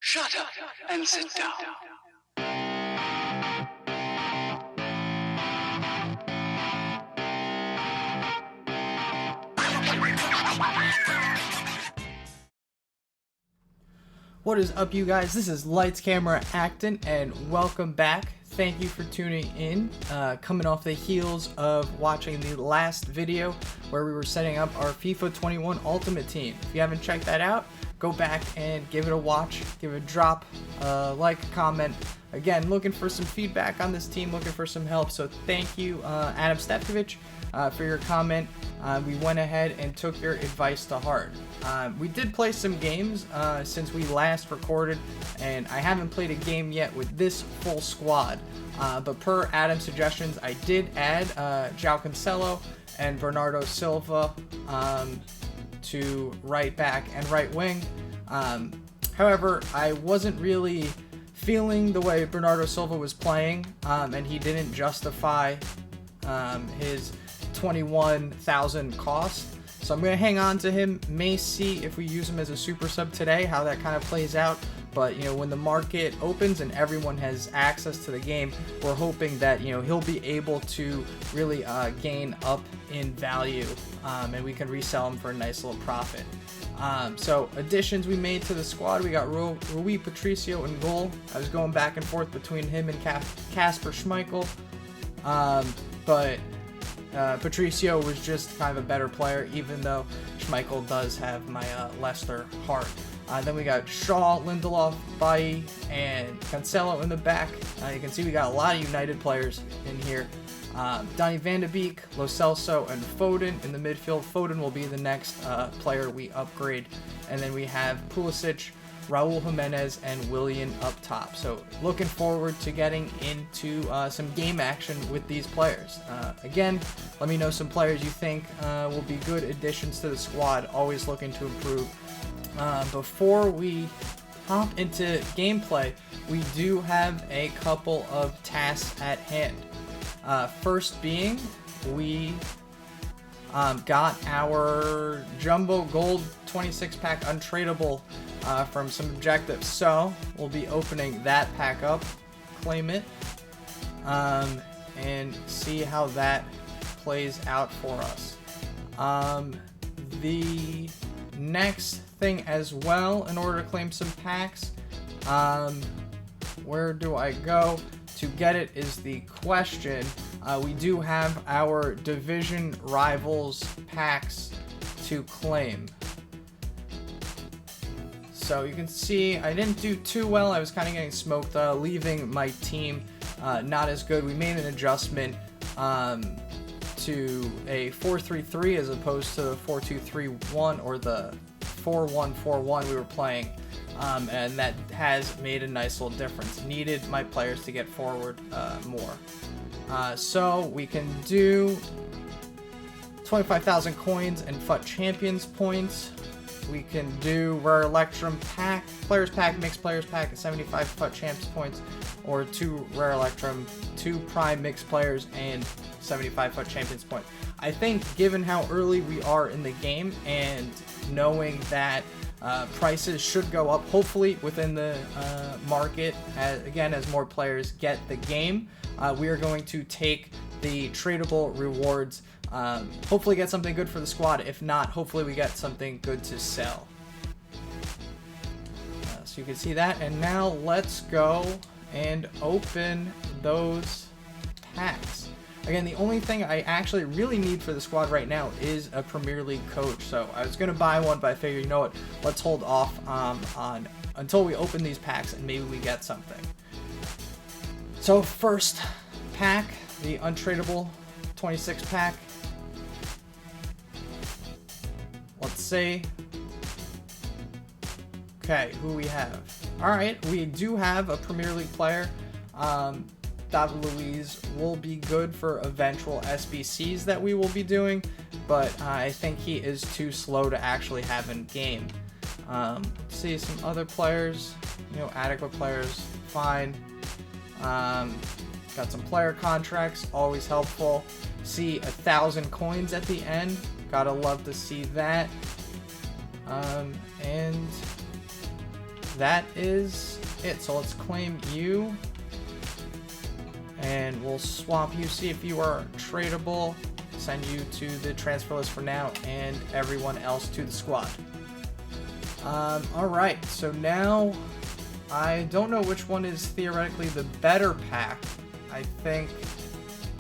Shut up and sit down. What is up, you guys? This is Lights Camera Acton, and welcome back. Thank you for tuning in. Coming off the heels of watching the last video where we were setting up our FIFA 21 Ultimate Team. If you haven't checked that out, go back and give it a watch, give it a drop, like, a comment. Again, looking for some feedback on this team, looking for some help. So thank you, Adam Stefkovich, for your comment. We went ahead and took your advice to heart. We did play some games since we last recorded, and I haven't played a game yet with this full squad. But per Adam's suggestions, I did add João Cancelo and Bernardo Silva to right back and right wing. However, I wasn't really feeling the way Bernardo Silva was playing, and he didn't justify his 21,000 cost. So I'm going to hang on to him, may see if we use him as a super sub today, how that kind of plays out. But, you know, when the market opens and everyone has access to the game, we're hoping that, you know, he'll be able to really gain up in value, and we can resell him for a nice little profit. So additions we made to the squad, we got Rui Patricio in goal. I was going back and forth between him and Kasper Schmeichel, but Patricio was just kind of a better player, even though Schmeichel does have my Leicester heart. Then we got Shaw, Lindelof, Bailly, and Cancelo in the back. You can see we got a lot of United players in here. Donny van de Beek, Lo Celso, and Foden in the midfield. Foden will be the next player we upgrade. And then we have Pulisic, Raul Jimenez, and Willian up top. So looking forward to getting into some game action with these players. Again, let me know some players you think will be good additions to the squad. Always looking to improve. Before we hop into gameplay, we do have a couple of tasks at hand. First being, we got our Jumbo Gold 26-pack untradeable from some objectives. So we'll be opening that pack up, claim it, and see how that plays out for us. The next thing as well, in order to claim some packs, where do I go to get it is the question. We do have our division rivals packs to claim. So you can see I didn't do too well. I was kind of getting smoked, leaving my team not as good. We made an adjustment to a 4-3-3 as opposed to the 4-2-3-1 or the 4-1-4-1 we were playing, and that has made a nice little difference. Needed my players to get forward more. So we can do 25,000 coins and FUT Champions points. We can do Rare Electrum pack, Players Pack, Mixed Players Pack, 75 FUT Champs points, or 2 Rare Electrum, 2 Prime Mixed Players, and 75 FUT Champions points. I think given how early we are in the game and knowing that prices should go up, hopefully within the market, as more players get the game, we are going to take the tradable rewards. Hopefully get something good for the squad. If not, hopefully we get something good to sell. So you can see that. And now let's go and open those packs. Again, the only thing I actually really need for the squad right now is a Premier League coach. So I was going to buy one, but I figured, you know what, let's hold off on until we open these packs and maybe we get something. So first pack, the untradeable 26 pack. Let's see. Okay, who we have? All right, we do have a Premier League player. David Luiz will be good for eventual SBCs that we will be doing, but I think he is too slow to actually have in game. See some other players, you know, adequate players, fine. Got some player contracts, always helpful. See 1,000 coins at the end, gotta love to see that. And that is it. So let's claim you. And we'll swap you, see if you are tradable. Send you to the transfer list for now, and everyone else to the squad. Alright, so now I don't know which one is theoretically the better pack. I think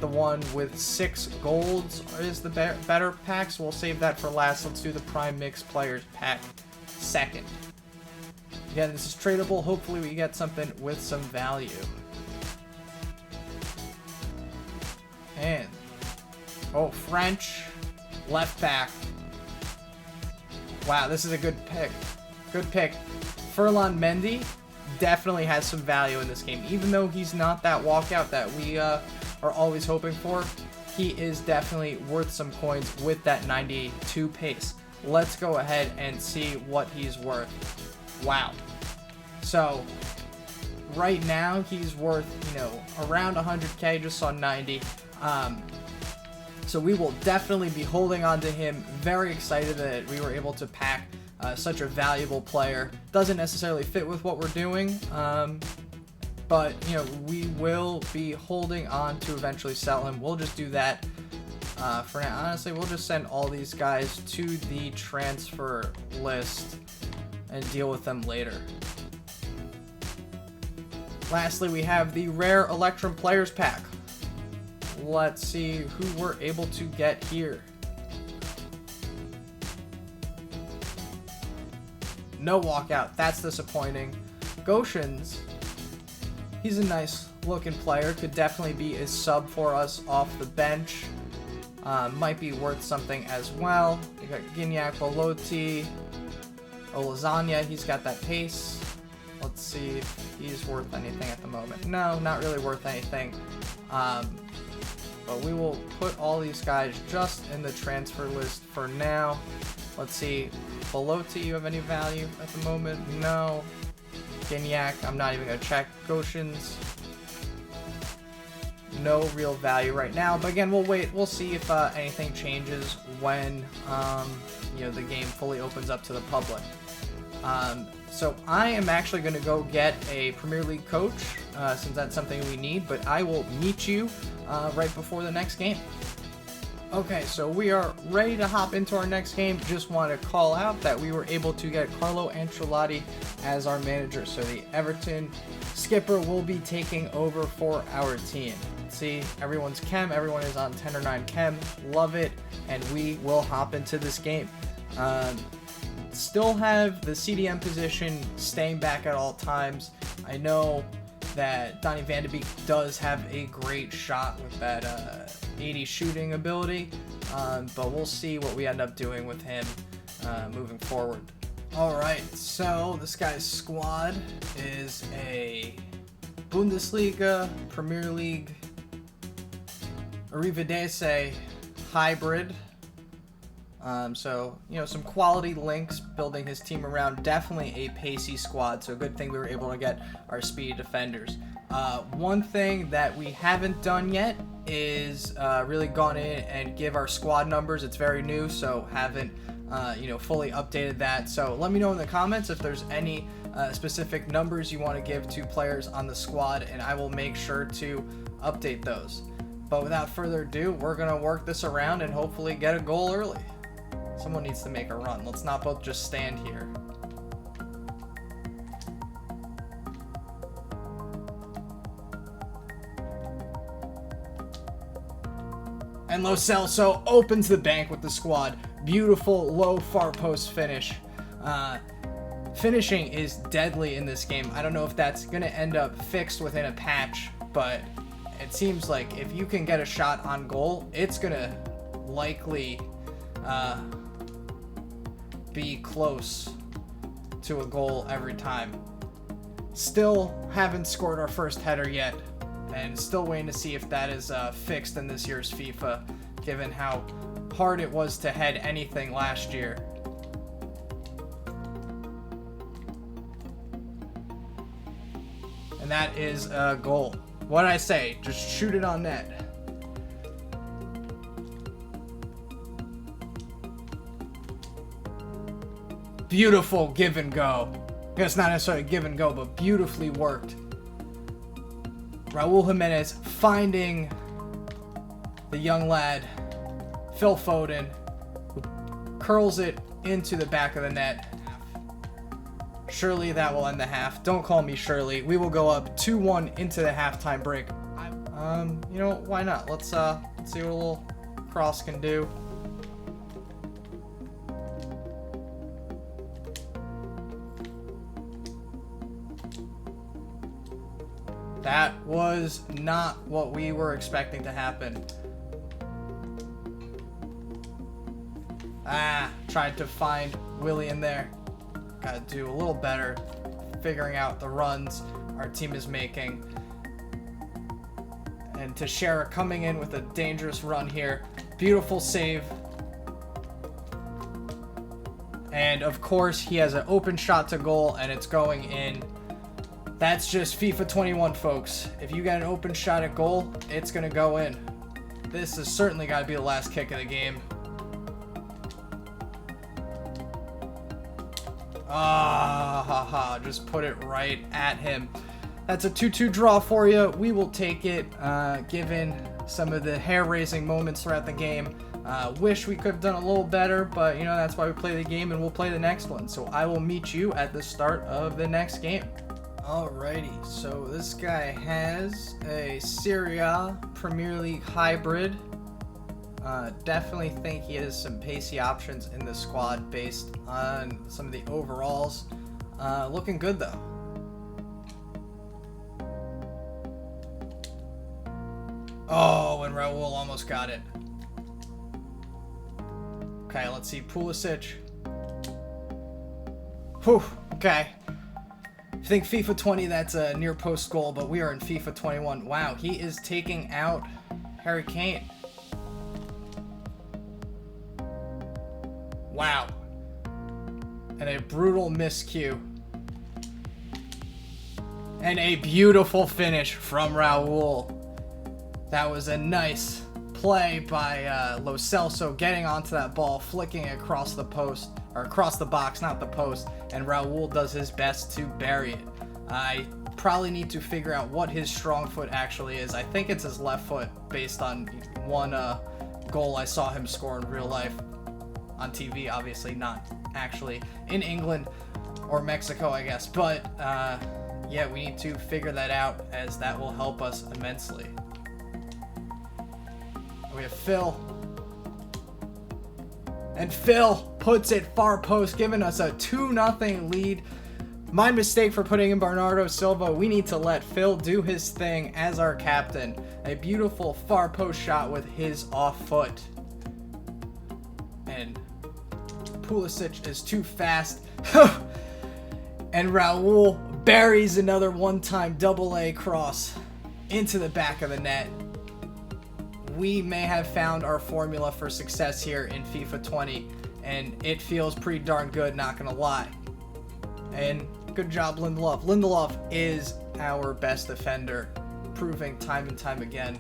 the one with 6 golds is the better pack, so we'll save that for last. Let's do the Prime Mix Players pack second. Again, this is tradable. Hopefully we get something with some value. And, oh, French, left back. Wow, this is a good pick. Good pick. Ferland Mendy definitely has some value in this game. Even though he's not that walkout that we are always hoping for, he is definitely worth some coins with that 92 pace. Let's go ahead and see what he's worth. Wow. So, right now, he's worth, you know, around 100k, just on 90. So we will definitely be holding on to him. Very excited that we were able to pack such a valuable player. Doesn't necessarily fit with what we're doing, but you know, we will be holding on to eventually sell him. We'll just do that for now. Honestly, we'll just send all these guys to the transfer list and deal with them later. Lastly, we have the rare Electrum Players pack. Let's see who we're able to get here. No walkout. That's disappointing. Goshen's, he's a nice looking player. Could definitely be a sub for us off the bench. Might be worth something as well. We got Gignac, Belotti, Lasagna. He's got that pace. Let's see if he's worth anything at the moment. No, not really worth anything. But we will put all these guys just in the transfer list for now. Let's see. Belotti, you have any value at the moment? No. Gignac, I'm not even going to check. Goshen's, no real value right now. But again, we'll wait. We'll see if anything changes when you know, the game fully opens up to the public. So I am actually going to go get a Premier League coach, since that's something we need, but I will meet you right before the next game. Okay, so we are ready to hop into our next game. Just want to call out that we were able to get Carlo Ancelotti as our manager, so the Everton skipper will be taking over for our team. See, everyone's chem, everyone is on 10 or 9 chem, love it, and we will hop into this game. Still have the CDM position staying back at all times. I know that Donny van de Beek does have a great shot with that 80 shooting ability, but we'll see what we end up doing with him moving forward. Alright, so this guy's squad is a Bundesliga, Premier League, Arrivederci hybrid. So, you know, some quality links building his team around. Definitely a pacey squad, so good thing we were able to get our speedy defenders. One thing that we haven't done yet is really gone in and give our squad numbers. It's very new, so haven't you know, fully updated that. So let me know in the comments if there's any specific numbers you want to give to players on the squad, and I will make sure to update those. But without further ado, we're going to work this around and hopefully get a goal early. Someone needs to make a run. Let's not both just stand here. And Lo Celso opens the bank with the squad. Beautiful low far post finish. Finishing is deadly in this game. I don't know if that's going to end up fixed within a patch, but it seems like if you can get a shot on goal, it's going to likely be close to a goal every time. Still haven't scored our first header yet, and still waiting to see if that is fixed in this year's FIFA, given how hard it was to head anything last year. And that is a goal. What did I say? Just shoot it on net. Beautiful give and go. It's not necessarily give and go, but beautifully worked. Raul Jimenez finding the young lad, Phil Foden, who curls it into the back of the net. Surely that will end the half. Don't call me Shirley. We will go up 2-1 into the halftime break. You know, why not? Let's see what a little cross can do. That was not what we were expecting to happen. Tried to find Willie in there. Gotta do a little better figuring out the runs our team is making. And Teixeira coming in with a dangerous run here. Beautiful save. And of course, he has an open shot to goal and it's going in. That's just FIFA 21, folks. If you got an open shot at goal, it's going to go in. This has certainly got to be the last kick of the game. Just put it right at him. That's a 2-2 draw for you. We will take it, given some of the hair-raising moments throughout the game. Wish we could have done a little better, but, you know, that's why we play the game, and we'll play the next one. So I will meet you at the start of the next game. Alrighty, so this guy has a Serie A Premier League hybrid. Definitely think he has some pacey options in the squad based on some of the overalls. Looking good though. Oh, and Raul almost got it. Okay, let's see. Pulisic. Whew, okay. I think FIFA 20, that's a near post goal, but we are in FIFA 21. Wow, he is taking out Harry Kane. Wow. And a brutal miscue. And a beautiful finish from Raul. That was a nice play by Lo Celso, getting onto that ball, flicking it across the post, or across the box, not the post, and Raul does his best to bury it. I probably need to figure out what his strong foot actually is. I think it's his left foot, based on one goal I saw him score in real life on TV, obviously not actually in England or Mexico, I guess. But yeah, we need to figure that out, as that will help us immensely. We have Phil. And Phil puts it far post, giving us a 2-0 lead. My mistake for putting in Bernardo Silva. We need to let Phil do his thing as our captain. A beautiful far post shot with his off foot. And Pulisic is too fast. And Raul buries another one-time double-A cross into the back of the net. We may have found our formula for success here in FIFA 20, and it feels pretty darn good, not gonna lie. And good job, Lindelof. Lindelof is our best defender, proving time and time again.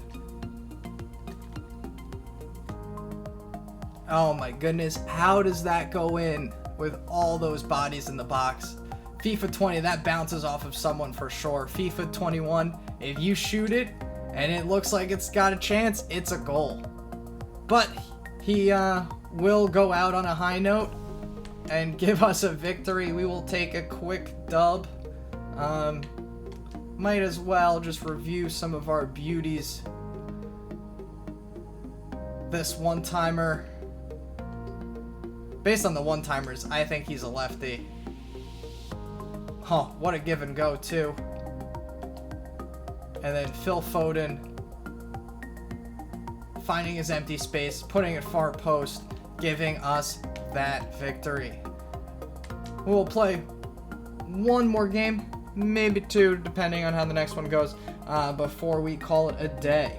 Oh my goodness, how does that go in with all those bodies in the box? FIFA 20, that bounces off of someone for sure. FIFA 21, if you shoot it, and it looks like it's got a chance, it's a goal. But he will go out on a high note and give us a victory. We will take a quick dub. Might as well just review some of our beauties. This one-timer. Based on the one-timers, I think he's a lefty. Huh, what a give and go too. And then Phil Foden finding his empty space, putting it far post, giving us that victory. We'll play one more game, maybe two, depending on how the next one goes, before we call it a day.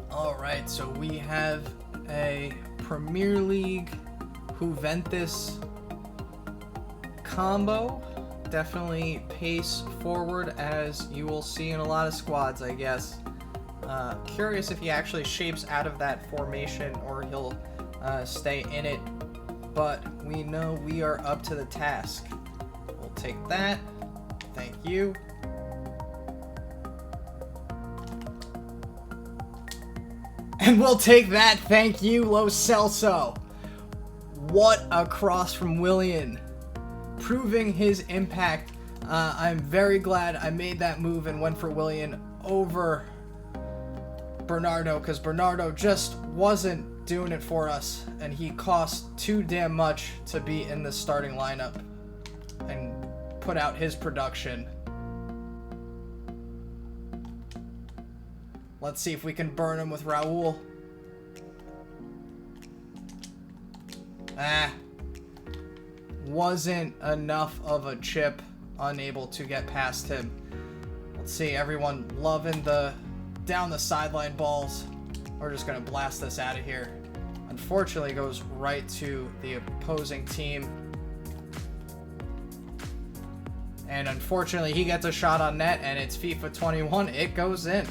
Alright, so we have a Premier League Juventus combo. Definitely pace forward, as you will see in a lot of squads, I guess. Curious if he actually shapes out of that formation or he'll stay in it, but we know we are up to the task. We'll take that. Thank you. And we'll take that. Thank you, Lo Celso. What a cross from Willian. Proving his impact. I'm very glad I made that move and went for Willian over Bernardo, because Bernardo just wasn't doing it for us, and he cost too damn much to be in the starting lineup and put out his production. Let's see if we can burn him with Raul. Wasn't enough of a chip. Unable to get past him. Let's see, everyone loving the down the sideline balls. We're just gonna blast this out of here. Unfortunately, it goes right to the opposing team. And unfortunately, he gets a shot on net, and it's FIFA 21. It goes in.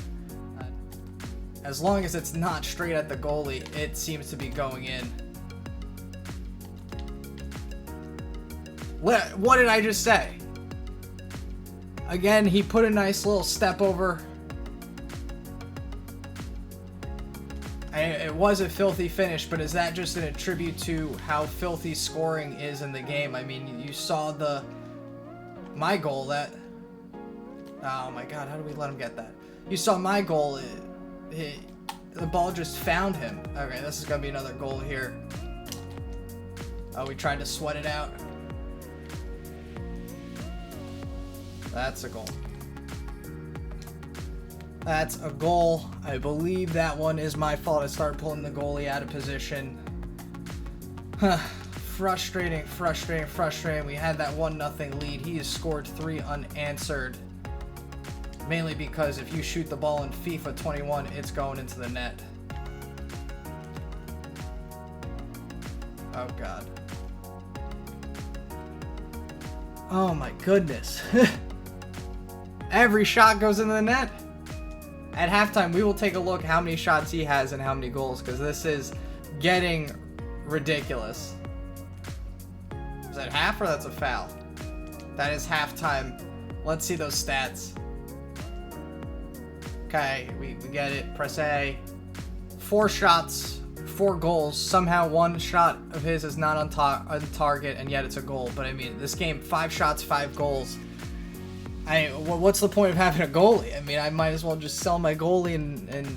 As long as it's not straight at the goalie, it seems to be going in. What did I just say? Again, he put a nice little step over. It was a filthy finish, but is that just an attribute to how filthy scoring is in the game? I mean, you saw my goal that... Oh my god, how do we let him get that? You saw my goal. The ball just found him. Okay, this is going to be another goal here. Oh, we tried to sweat it out. That's a goal. That's a goal. I believe that one is my fault. I started pulling the goalie out of position. Frustrating. We had that 1-0 lead. He has scored 3 unanswered. Mainly because if you shoot the ball in FIFA 21, it's going into the net. Oh, God. Oh, my goodness. Every shot goes into the net. At halftime, we will take a look how many shots he has and how many goals, because this is getting ridiculous. Is that half or that's a foul? That is halftime. Let's see those stats. Okay, we get it. Press A. 4 shots, 4 goals. Somehow one shot of his is not on target, and yet it's a goal. But I mean, this game, 5 shots, 5 goals. What's the point of having a goalie? I mean, I might as well just sell my goalie and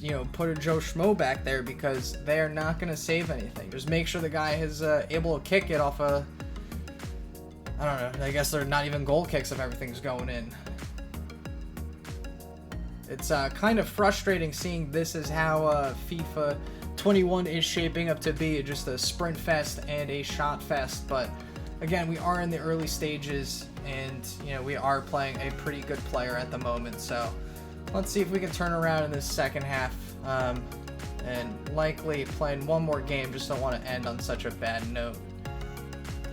you know, put a Joe Schmo back there, because they're not going to save anything. Just make sure the guy is able to kick it off a... I don't know. I guess they're not even goal kicks if everything's going in. It's kind of frustrating seeing this is how FIFA 21 is shaping up to be. Just a sprint fest and a shot fest. But again, we are in the early stages, and you know, we are playing a pretty good player at the moment. So let's see if we can turn around in this second half, and likely playing one more game. Just don't want to end on such a bad note.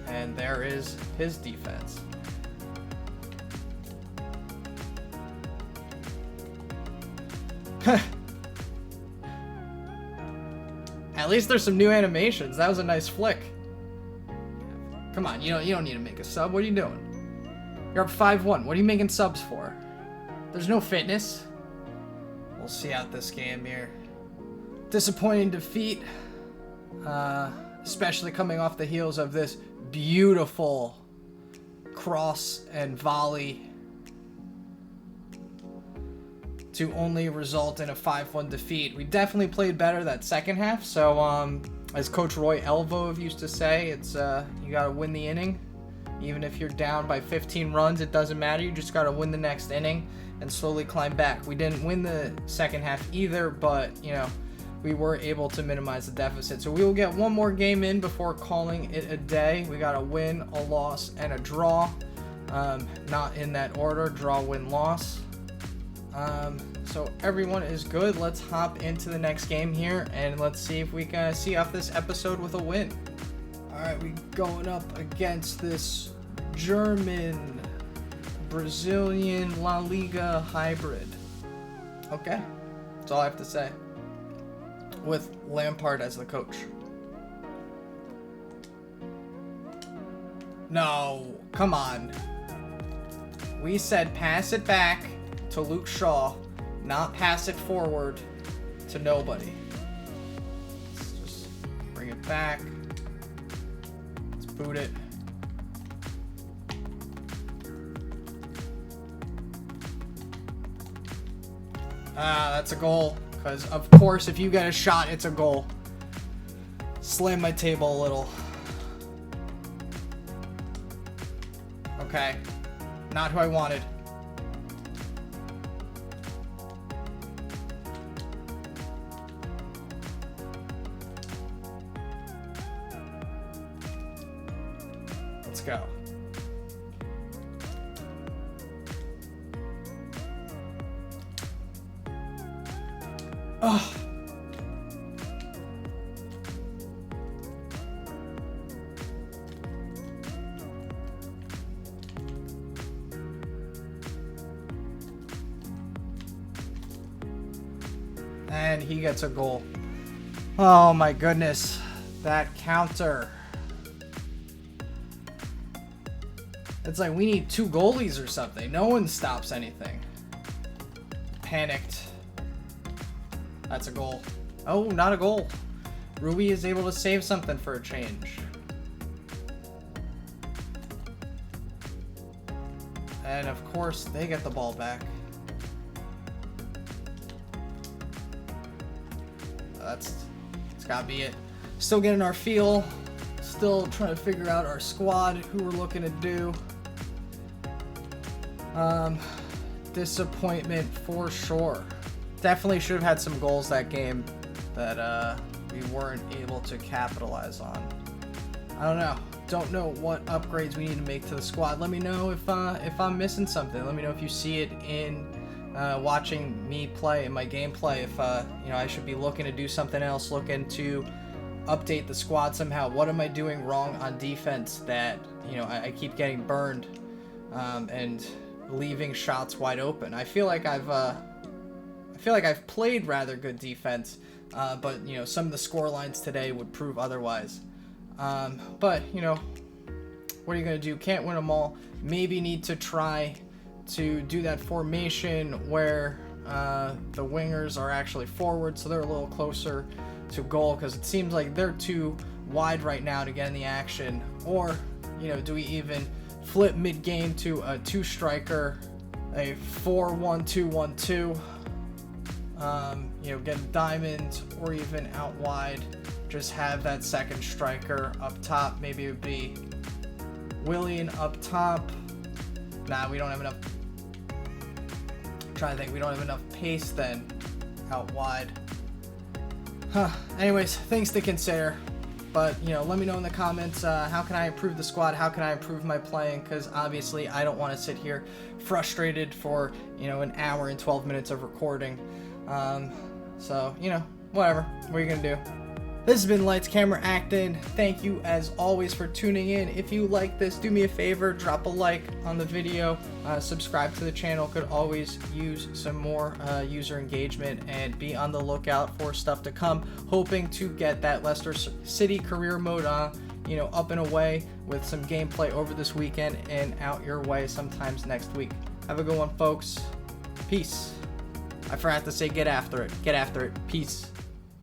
And there is his defense. At least there's some new animations. That was a nice flick. Come on, you don't need to make a sub. What are you doing? You're up 5-1. What are you making subs for? There's no fitness. We'll see out this game here. Disappointing defeat. Especially coming off the heels of this beautiful cross and volley, to only result in a 5-1 defeat. We definitely played better that second half. So, as Coach Roy Elvo used to say, it's you gotta win the inning. Even if you're down by 15 runs, it doesn't matter. You just gotta win the next inning and slowly climb back. We didn't win the second half either, but you know, we were able to minimize the deficit. So we will get one more game in before calling it a day. We got a win, a loss, and a draw. Not in that order: draw, win, loss. So everyone is good. Let's hop into the next game here, and let's see if we can see off this episode with a win. Alright, we going up against this German Brazilian La Liga hybrid. Okay, that's all I have to say. With Lampard as the coach. No, come on. We said pass it back to Luke Shaw, not pass it forward to nobody. Let's just bring it back. Let's boot it. Ah, that's a goal. Because, of course, if you get a shot, it's a goal. Slam my table a little. Okay. Not who I wanted. Let's go. Oh. And he gets a goal. Oh my goodness. That counter. It's like we need 2 goalies or something. No one stops anything. Panicked. That's a goal. Oh, not a goal. Ruby is able to save something for a change. And of course, they get the ball back. It's gotta be it. Still getting our feel. Still trying to figure out our squad, who we're looking to do. Disappointment for sure. Definitely should have had some goals that game that we weren't able to capitalize on. I don't know. Don't know what upgrades we need to make to the squad. Let me know if I'm missing something. Let me know if you see it in watching me play in my gameplay. If I should be looking to do something else, looking to update the squad somehow. What am I doing wrong on defense that I keep getting burned and leaving shots wide open? I feel like I've played rather good defense, but some of the score lines today would prove otherwise. But what are you gonna do? Can't win them all. Maybe need to try to do that formation where the wingers are actually forward, so they're a little closer to goal, because it seems like they're too wide right now to get in the action. Or do we even flip mid-game to a 2-striker, a 4-1-2-1-2? Get a diamond, or even out wide, just have that second striker up top. Maybe it would be Willian up top. Nah, we don't have enough. I'm trying to think, we don't have enough pace then out wide. Anyways, things to consider. But let me know in the comments, how can I improve the squad? How can I improve my playing? Because obviously I don't want to sit here frustrated for an hour and 12 minutes of recording. So whatever. What are you gonna do? This has been Lights Camera Acton. Thank you as always for tuning in. If you like this, do me a favor, drop a like on the video, subscribe to the channel. Could always use some more user engagement, and be on the lookout for stuff to come. Hoping to get that Leicester City career mode up and away with some gameplay over this weekend and out your way sometimes next week. Have a good one, folks. Peace. I forgot to say get after it. Get after it. Peace.